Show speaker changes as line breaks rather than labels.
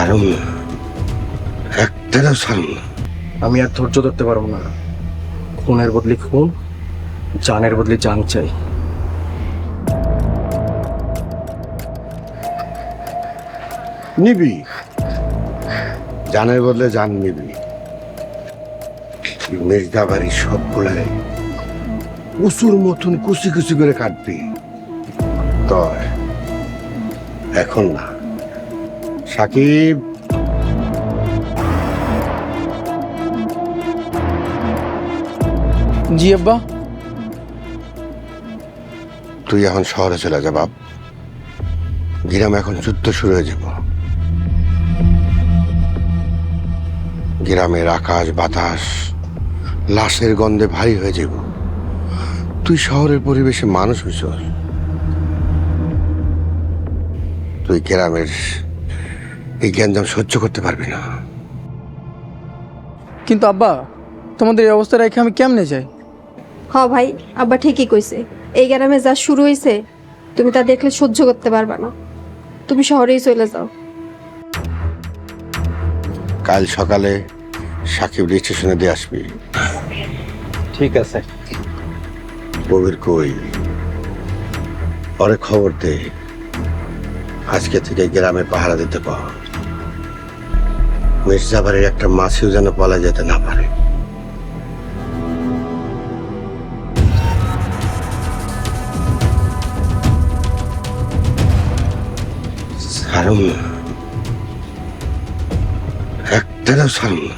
ছাড়ুন না, একটাও ছাড়ুন না।
আমি আর ধৈর্য ধরতে পারবো না। খুনের বদলে খুন, জানের বদলে জান চাই।
নিবি, জানের বদলে জান নিবি। মির্জা বাড়ির সবগুলাই উঁচুর মতন কুচি কুচি করে কাটবি। তয় এখন না। সাকিব,
জি আব্বা।
তুই এখন শহরে চলে যা বাপ। গ্রামে এখন যুদ্ধ শুরু হয়ে যাব। গ্রামের আকাশ বাতাস লাশের গন্ধে ভারী হয়ে যাব। তুই শহরের পরিবেশে মানুষ হইছ, তুই গ্রামের এই গ্যাঞ্জাম সহ্য করতে পারবি না।
কিন্তু আব্বা, তোমাদের এই অবস্থা রেখে আমি কেমনে যাই?
হ ভাই, আব্বা ঠিকই কইছে। এই গ্রামে যা শুরু হয়েছে তুমি তা দেখলে সহ্য করতে পারবা না। তুমি শহরেই চলে যাও।
কাল সকালে সাকিব স্টেশনে দিয়ে আসবি।
ঠিক আছে।
কবির কই, পরে খবর দে। আজকে থেকে গ্রামে পাহারা দিতে পার। মির্জাবাড়ির একটা মাছিও যেন পালা যেতে না পারে। ছাড়ুন না, একটাও ছাড়ুন না।